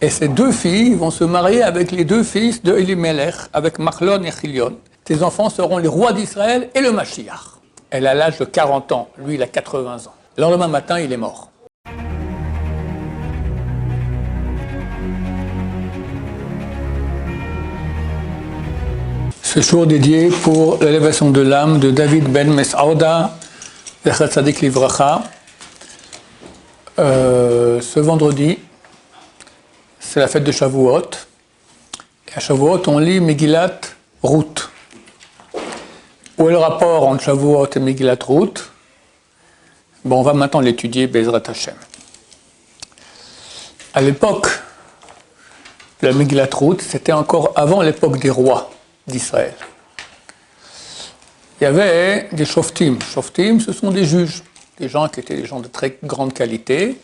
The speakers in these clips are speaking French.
Et ces deux filles vont se marier avec les deux fils de Elimelech, avec Machlon et Chilion. Ces enfants seront les rois d'Israël et le Mashiach. Elle a l'âge de 40 ans, lui il a 80 ans. Le lendemain matin, il est mort. Ce jour dédié pour l'élévation de l'âme de David ben Mes'ouda, Zecher Tzadik Livracha. Ce vendredi, c'est la fête de Shavuot. Et à Shavuot, on lit Megillat Ruth. Où est le rapport entre Shavuot et Megillat Ruth? Bon, on va maintenant l'étudier, Bezrat Hashem. À l'époque de la Megillat Ruth, c'était encore avant l'époque des rois d'Israël. Il y avait des shoftim. Shoftim, ce sont des juges, des gens qui étaient des gens de très grande qualité,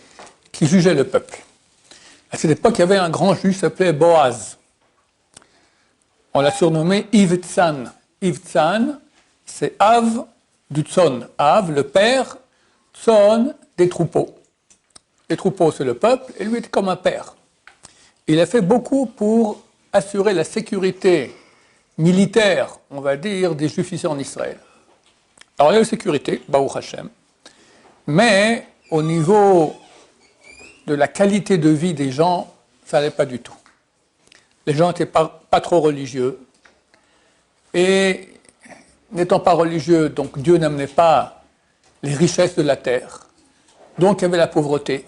qui jugeaient le peuple. À cette époque, il y avait un grand juge qui s'appelait Boaz. On l'a surnommé Ivtsan. Ivtsan, c'est Av du Tson. Av, le père, Tson, des troupeaux. Les troupeaux, c'est le peuple, et lui était comme un père. Il a fait beaucoup pour assurer la sécurité militaire, on va dire, des Juifs ici en Israël. Alors il y a eu sécurité, Baruch Hashem, mais au niveau de la qualité de vie des gens, ça n'allait pas du tout. Les gens n'étaient pas trop religieux, et n'étant pas religieux, donc Dieu n'amenait pas les richesses de la terre, donc il y avait la pauvreté,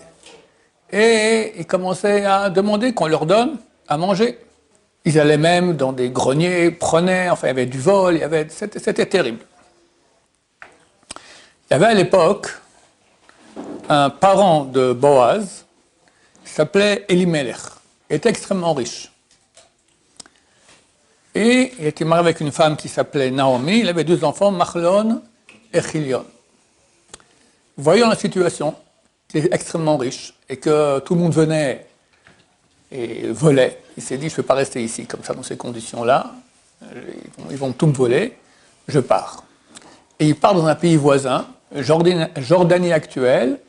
et ils commençaient à demander qu'on leur donne à manger. Ils allaient même dans des greniers, prenaient, enfin il y avait du vol, c'était terrible. Il y avait à l'époque un parent de Boaz qui s'appelait Elimelech. Il était extrêmement riche. Et il était marié avec une femme qui s'appelait Naomi. Il avait deux enfants, Machlon et Chilion. Voyant la situation, il était extrêmement riche et que tout le monde venait et volait. Il s'est dit, je ne peux pas rester ici, comme ça, dans ces conditions-là. Ils vont tout me voler, je pars. Et il part dans un pays voisin, Jordanie actuelle,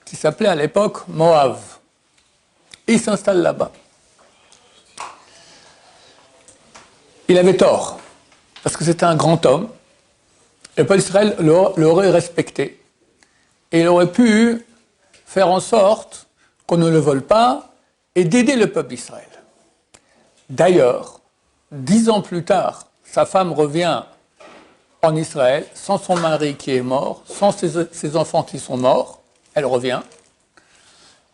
qui s'appelait à l'époque Moab. Et il s'installe là-bas. Il avait tort, parce que c'était un grand homme. Le peuple d'Israël l'aurait respecté. Et il aurait pu faire en sorte qu'on ne le vole pas et d'aider le peuple d'Israël. D'ailleurs, 10 ans plus tard, sa femme revient en Israël, sans son mari qui est mort, sans ses enfants qui sont morts, elle revient.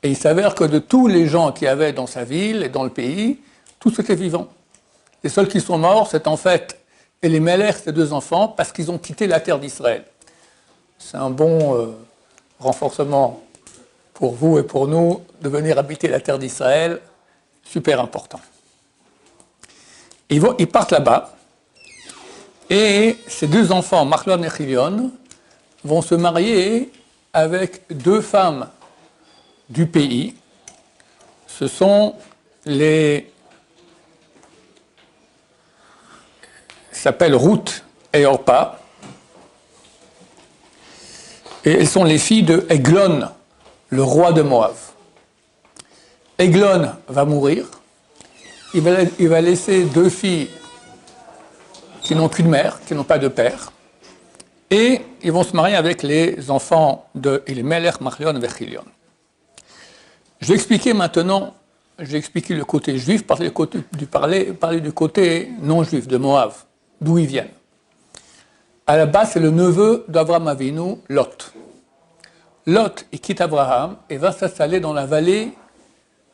Et il s'avère que de tous les gens qu'il y avait dans sa ville et dans le pays, tous étaient vivants. Les seuls qui sont morts, c'est en fait Elimelech, ses deux enfants, parce qu'ils ont quitté la terre d'Israël. C'est un bon renforcement pour vous et pour nous de venir habiter la terre d'Israël, super important. Ils partent là-bas, et ces deux enfants, Machlon et Chilion, vont se marier avec deux femmes du pays. Ce sont les... Ils s'appellent Ruth et Orpa, et elles sont les filles de Eglon, le roi de Moab. Eglon va mourir. Il va laisser deux filles qui n'ont qu'une mère, qui n'ont pas de père. Et ils vont se marier avec les enfants de Elimelech, Machlon et Chilion. Je vais expliquer maintenant, le côté juif, parler du côté non juif, de Moab, d'où ils viennent. À la base, c'est le neveu d'Abraham Avinu, Lot. Lot, il quitte Abraham et va s'installer dans la vallée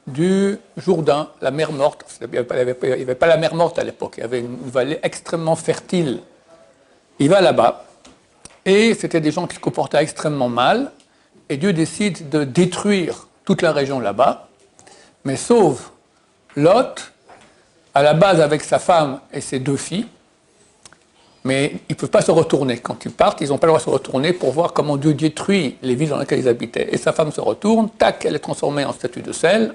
du Jourdain, la mer morte. Il n'y avait pas la mer morte à l'époque, il y avait une vallée extrêmement fertile. Il va là-bas, et c'était des gens qui se comportaient extrêmement mal, et Dieu décide de détruire toute la région là-bas, mais sauf Lot, à la base avec sa femme et ses deux filles, mais ils ne peuvent pas se retourner. Quand ils partent, ils n'ont pas le droit de se retourner pour voir comment Dieu détruit les villes dans lesquelles ils habitaient. Et sa femme se retourne, tac, elle est transformée en statue de sel,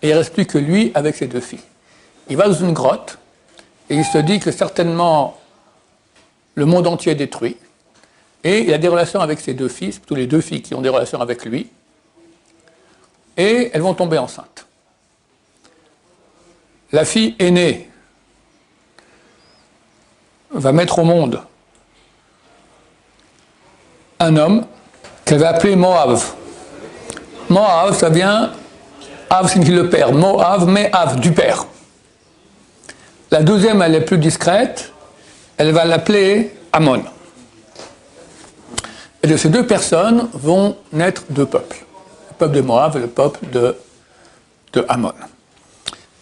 et il ne reste plus que lui avec ses deux filles. Il va dans une grotte, et il se dit que certainement le monde entier est détruit, et il a des relations avec ses deux filles, tous les deux filles qui ont des relations avec lui, et elles vont tomber enceintes. la fille aînée va mettre au monde un homme qu'elle va appeler Moab. Moab, ça vient, Av signifie le père, Moab, mais Av, du père. La deuxième, elle est plus discrète, elle va l'appeler Ammon. Et de ces deux personnes vont naître deux peuples, le peuple de Moab et le peuple de Ammon.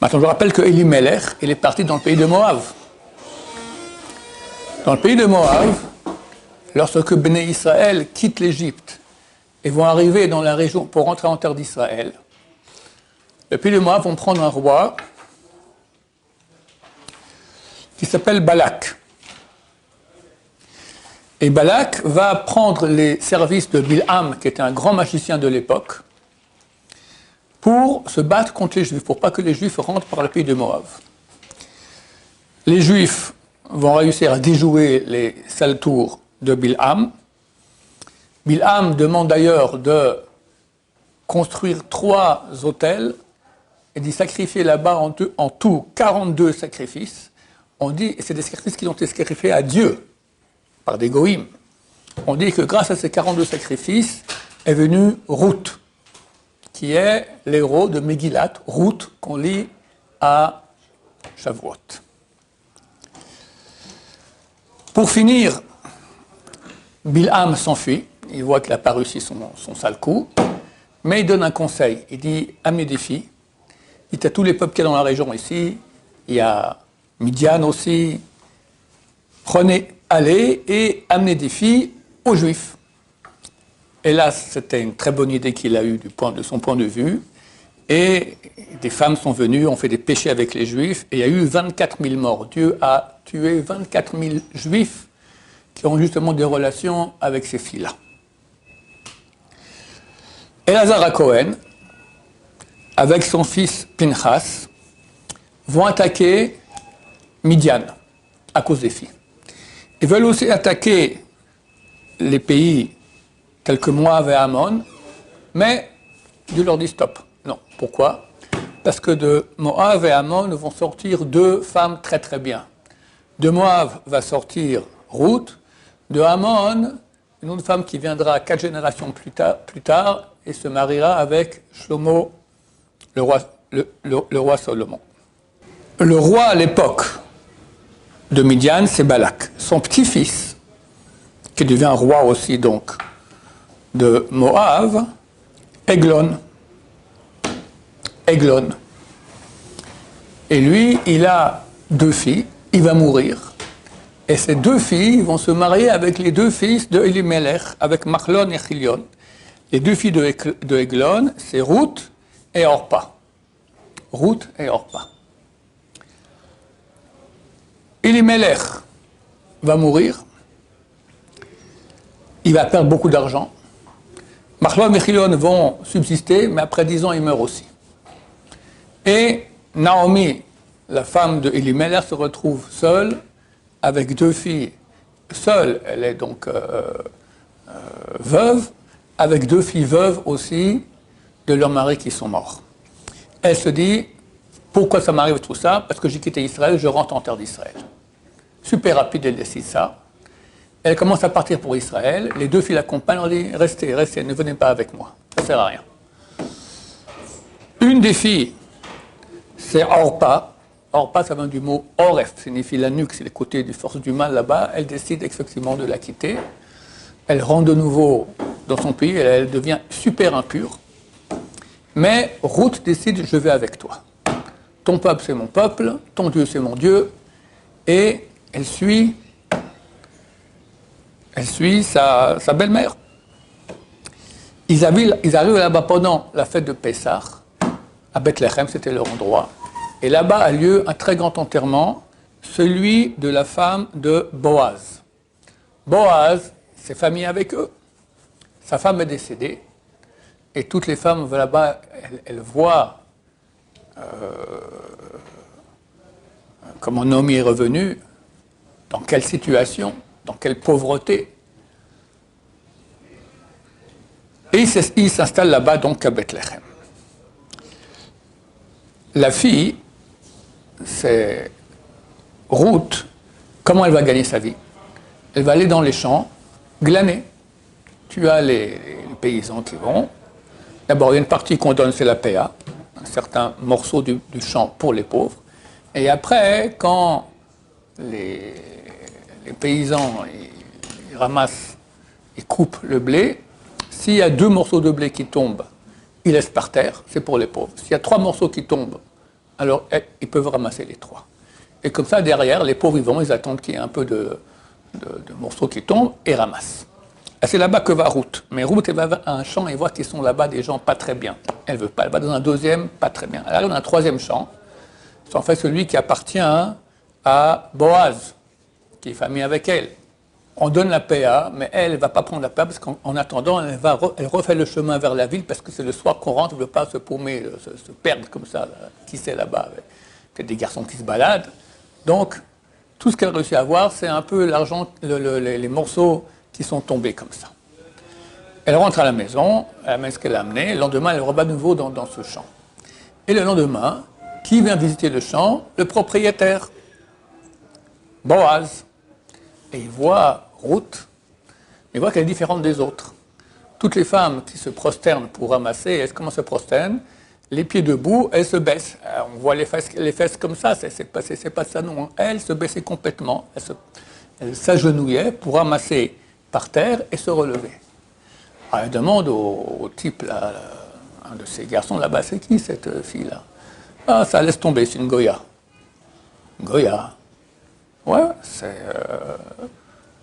Maintenant, je rappelle que Elimelech, il est parti dans le pays de Moab. Dans le pays de Moab, lorsque Béné Israël quitte l'Égypte et vont arriver dans la région pour rentrer en terre d'Israël, le pays de Moab vont prendre un roi qui s'appelle Balak. Et Balak va prendre les services de Bilham, qui était un grand magicien de l'époque, pour se battre contre les Juifs, pour pas que les Juifs rentrent par le pays de Moab. Les Juifs vont réussir à déjouer les sales tours de Bilham. Bilham demande d'ailleurs de construire 3 autels et d'y sacrifier là-bas en tout 42 sacrifices. On dit, c'est des sacrifices qui ont été sacrifiés à Dieu par des goïms. On dit que grâce à ces 42 sacrifices est venu Ruth, qui est l'héros de Megillat, Ruth, qu'on lit à Shavuot. Pour finir, Bilham s'enfuit, il voit qu'il n'a pas réussi son sale coup, mais il donne un conseil, il dit « amenez des filles », il dit à tous les peuples qu'il y a dans la région ici, il y a Midian aussi, allez et amenez des filles aux Juifs. Et là, c'était une très bonne idée qu'il a eue de son point de vue, et des femmes sont venues, ont fait des péchés avec les Juifs, et il y a eu 24 000 morts. Dieu a tué 24 000 Juifs qui ont justement des relations avec ces filles-là. Elazar à Cohen, avec son fils Pinchas, vont attaquer Midian à cause des filles. Ils veulent aussi attaquer les pays tels que Moab et Ammon, mais Dieu leur dit stop. Non. Pourquoi ? Parce que de Moab et Ammon vont sortir 2 femmes très très bien. De Moab va sortir Ruth, de Ammon, une autre femme qui viendra 4 générations plus tard et se mariera avec Shlomo, le roi Salomon. Le roi à l'époque de Midian, c'est Balak. Son petit-fils, qui devient roi aussi donc de Moab, Eglon. Et lui, il a 2 filles, il va mourir. Et ces 2 filles vont se marier avec les 2 fils de Elimelech, avec Machlon et Chilion. Les 2 filles de Eglon, c'est Ruth et Orpa. Elimelech va mourir. Il va perdre beaucoup d'argent. Machlon et Chilion vont subsister, mais après 10 ans, il meurt aussi. Et Naomi, la femme de Elimelech, se retrouve seule, avec 2 filles. Seule, elle est donc veuve, avec 2 filles veuves aussi de leurs maris qui sont morts. Elle se dit, pourquoi ça m'arrive tout ça ? Parce que j'ai quitté Israël, je rentre en terre d'Israël. Super rapide, elle décide ça. Elle commence à partir pour Israël. Les 2 filles l'accompagnent, elle dit, restez, ne venez pas avec moi, ça ne sert à rien. Une des filles, c'est Orpa. Orpa, ça vient du mot Oref, signifie la nuque, c'est les côtés des forces du mal là-bas. Elle décide effectivement de la quitter. Elle rentre de nouveau dans son pays, elle devient super impure. Mais Ruth décide, je vais avec toi. Ton peuple, c'est mon peuple, ton Dieu, c'est mon Dieu. Et elle suit sa belle-mère. Ils arrivent là-bas pendant la fête de Pessah, à Bethléem, c'était leur endroit. Et là-bas a lieu un très grand enterrement, celui de la femme de Boaz. Boaz s'est famille avec eux. Sa femme est décédée. Et toutes les femmes là-bas, elles voient comment Naomi est revenue, dans quelle situation, dans quelle pauvreté. Et il s'installe là-bas donc à Bethléem. La fille c'est Ruth, comment elle va gagner sa vie? Elle va aller dans les champs, glaner. Tu as les paysans qui vont. D'abord, il y a une partie qu'on donne, c'est la PA, un certain morceau du champ pour les pauvres. Et après, quand les paysans ils ramassent, ils coupent le blé, s'il y a 2 morceaux de blé qui tombent, ils laissent par terre, c'est pour les pauvres. S'il y a 3 morceaux qui tombent, alors ils peuvent ramasser les 3. Et comme ça, derrière, les pauvres, ils attendent qu'il y ait un peu de morceaux qui tombent et ramassent. Et c'est là-bas que va Ruth. Mais Ruth, elle va à un champ et voit qu'ils sont là-bas des gens pas très bien. Elle ne veut pas. Elle va dans un deuxième, pas très bien. Elle arrive dans un troisième champ. C'est en fait celui qui appartient à Boaz, qui est famille avec elle. On donne la PA, mais elle ne va pas prendre la PA parce qu'en attendant, elle refait le chemin vers la ville parce que c'est le soir qu'on rentre, elle ne veut pas se paumer, se perdre comme ça. Là. Qui c'est là-bas? Peut-être des garçons qui se baladent. Donc, tout ce qu'elle réussit à avoir, c'est un peu l'argent, les morceaux qui sont tombés comme ça. Elle rentre à la maison, elle amène ce qu'elle a amené, le lendemain, elle rebat de nouveau dans ce champ. Et le lendemain, qui vient visiter le champ? Le propriétaire, Boaz. Et il voit Ruth, il voit qu'elle est différente des autres. Toutes les femmes qui se prosternent pour ramasser, comment se prosternent? Les pieds debout, elles se baissent. On voit les fesses comme ça, c'est pas ça non. Elle se baissait complètement, elle s'agenouillait pour ramasser par terre et se relever. Alors elle demande au type, là, un de ces garçons là-bas, c'est qui cette fille-là? Ah, ça laisse tomber, c'est une Goya. Goya. Ouais, c'est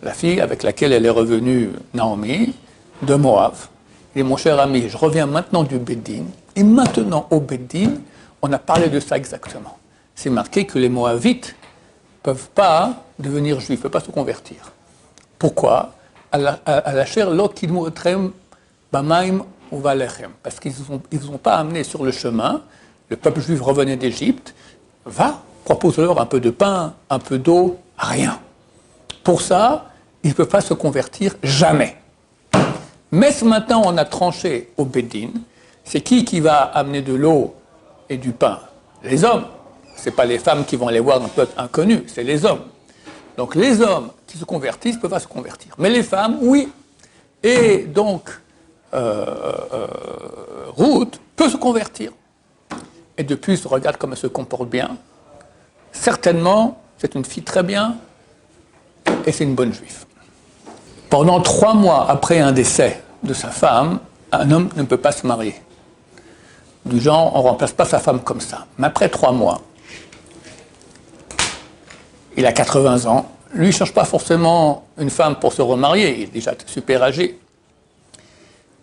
la fille avec laquelle elle est revenue, Naomi, de Moab. Et mon cher ami, je reviens maintenant du Bédine. Et maintenant, au Bédine, on a parlé de ça exactement. C'est marqué que les Moabites ne peuvent pas devenir juifs, ne peuvent pas se convertir. Pourquoi? À la chair, bamaim ou valechem. Parce qu'ils ne vous ont pas amené sur le chemin. Le peuple juif revenait d'Égypte. Va, propose-leur un peu de pain, un peu d'eau, rien. Pour ça, ils ne peuvent pas se convertir jamais. Mais ce matin, on a tranché au Bédine. C'est qui va amener de l'eau et du pain? Les hommes. Ce n'est pas les femmes qui vont aller voir un peuple inconnu, c'est les hommes. Donc les hommes qui se convertissent ne peuvent pas se convertir. Mais les femmes, oui. Et donc, Ruth peut se convertir. Et depuis, regarde comme elle se comporte bien. Certainement, c'est une fille très bien et c'est une bonne juive. Pendant 3 mois après un décès de sa femme, un homme ne peut pas se marier. Du genre, on ne remplace pas sa femme comme ça. Mais après 3 mois, il a 80 ans. Lui, il ne cherche pas forcément une femme pour se remarier. Il est déjà super âgé.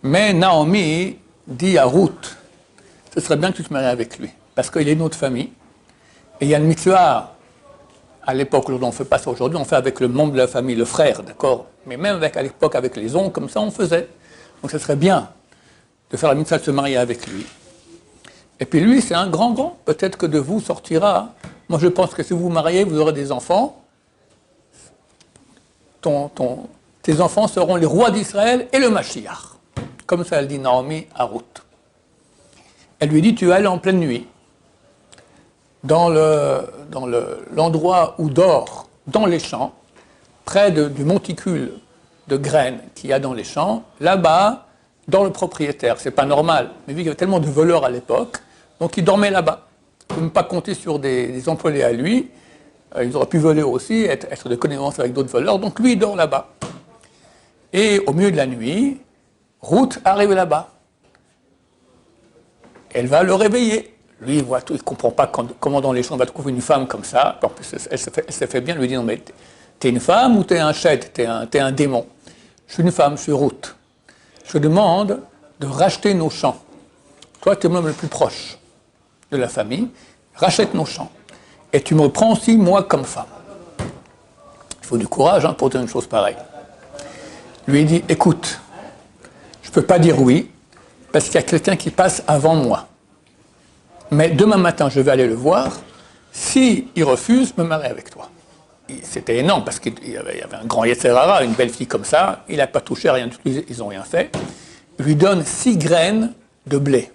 Mais Naomi dit à Ruth, ce serait bien que tu te maries avec lui. Parce qu'il est une autre famille. Et il y a une mitzvah, à l'époque, on ne fait pas ça aujourd'hui, on fait avec le membre de la famille, le frère, d'accord? Mais même à l'époque, avec les oncles, comme ça, on faisait. Donc ce serait bien de faire la mitzvah de se marier avec lui. Et puis lui, c'est un grand. Peut-être que de vous sortira. Moi, je pense que si vous vous mariez, vous aurez des enfants. Tes enfants seront les rois d'Israël et le Mashiach. Comme ça, elle dit Naomi à Ruth. Elle lui dit, tu es allé en pleine nuit dans l'endroit où dort, dans les champs, près du monticule de graines qu'il y a dans les champs, là-bas, dans le propriétaire. C'est pas normal, mais vu qu'il y avait tellement de voleurs à l'époque, donc il dormait là-bas. Il ne peut même pas compter sur des employés à lui. Ils auraient pu voler aussi, être de connivence avec d'autres voleurs, donc lui, il dort là-bas. Et au milieu de la nuit, Ruth arrive là-bas. Elle va le réveiller. Lui, il voit tout, il ne comprend pas comment dans les champs on va trouver une femme comme ça. En plus, elle se fait bien, lui dit, non mais t'es une femme ou t'es un shed, t'es un démon? Je suis une femme, je suis Ruth. Je te demande de racheter nos champs. Toi, tu es l'homme le plus proche de la famille, rachète nos champs. Et tu me prends aussi, moi, comme femme. Il faut du courage pour dire une chose pareille. Lui, il dit, écoute, je ne peux pas dire oui, parce qu'il y a quelqu'un qui passe avant moi. Mais demain matin, je vais aller le voir. S'il refuse, me marier avec toi. C'était énorme, parce qu'il y avait un grand Yetzerara, une belle fille comme ça. Il n'a pas touché à rien du tout, ils n'ont rien fait. Il lui donne 6 graines de blé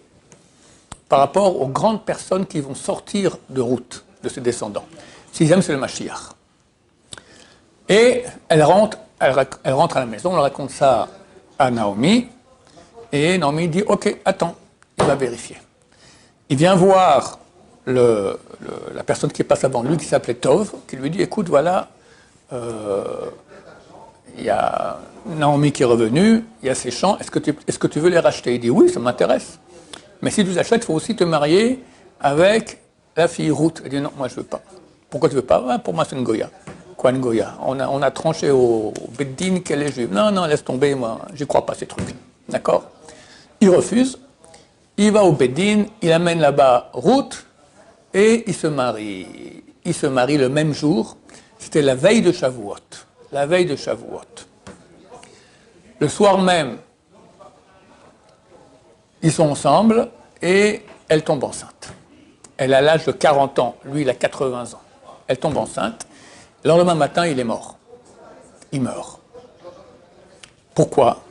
par rapport aux grandes personnes qui vont sortir de Ruth. de ses descendants. 6e, c'est le Mashiach. Et elle rentre à la maison, elle raconte ça à Naomi, et Naomi dit « Ok, attends, il va vérifier ». Il vient voir la personne qui passe avant lui, qui s'appelait Tov, qui lui dit « Écoute, voilà, il y a Naomi qui est revenue, il y a ces champs, est-ce que tu veux les racheter ?» Il dit « Oui, ça m'intéresse. Mais si tu les achètes, il faut aussi te marier avec la fille Ruth. » Elle dit « Non, moi je ne veux pas. » « Pourquoi tu ne veux pas ? Pour moi c'est une Goya. » « Quoi une Goya ? On a tranché au Beddin qu'elle est juive. » « Non, non, laisse tomber, moi, je ne crois pas à ces trucs. » D'accord ? Il refuse, il va au Beddin, il amène là-bas Ruth, et il se marie. Il se marie le même jour. C'était la veille de Shavuot. La veille de Shavuot. Le soir même, ils sont ensemble et elle tombe enceinte. Elle a l'âge de 40 ans, lui il a 80 ans. Elle tombe enceinte. Le lendemain matin, il est mort. Il meurt. Pourquoi ?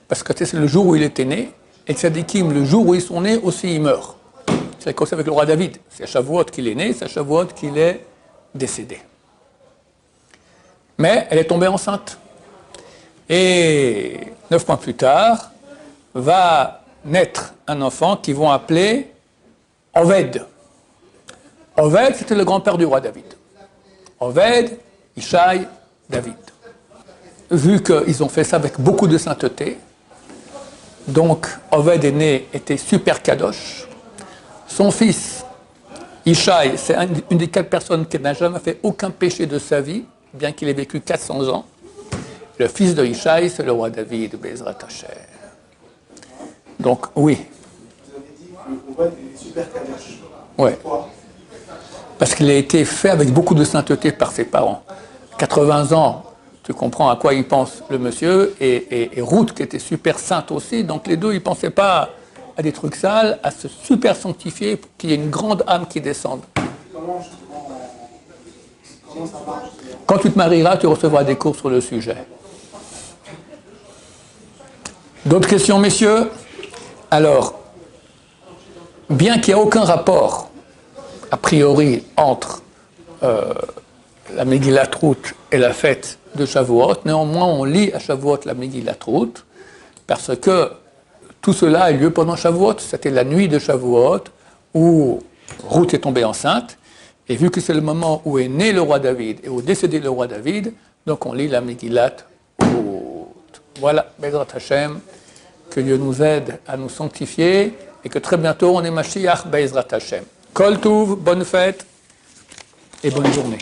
Parce que c'est le jour où il était né, et Tzadikim, le jour où ils sont nés, aussi ils meurent. C'est comme ça avec le roi David. C'est à Shavuot qu'il est né, c'est à Shavuot qu'il est décédé. Mais elle est tombée enceinte. Et 9 mois plus tard, va naître un enfant qu'ils vont appeler Oved. Oved, c'était le grand-père du roi David. Oved, Ishaï, David. Vu qu'ils ont fait ça avec beaucoup de sainteté, donc Oved était super kadosh. Son fils, Ishaï, c'est une des 4 personnes qui n'a jamais fait aucun péché de sa vie, bien qu'il ait vécu 400 ans. Le fils de Ishaï, c'est le roi David, Bezrat Hashem. Donc, oui. Vous avez dit que Oved est super kadosh. Oui. Parce qu'il a été fait avec beaucoup de sainteté par ses parents. 80 ans, tu comprends à quoi il pense le monsieur, et Ruth qui était super sainte aussi, donc les deux, ils ne pensaient pas à des trucs sales, à se super sanctifier pour qu'il y ait une grande âme qui descende. Comment ça marche ? Quand tu te marieras, tu recevras des cours sur le sujet. D'autres questions, messieurs ? Alors, bien qu'il n'y ait aucun rapport, a priori, entre la Megillat Ruth et la fête de Shavuot, néanmoins, on lit à Shavuot la Megillat Ruth, parce que tout cela a eu lieu pendant Shavuot. C'était la nuit de Shavuot, où Ruth est tombée enceinte, et vu que c'est le moment où est né le roi David, et où est décédé le roi David, donc on lit la Megillat Ruth. Voilà, Bezrat Hashem, que Dieu nous aide à nous sanctifier, et que très bientôt on est Mashiach Bezrat Hashem. Kol Tuv, bonne fête et bonne journée.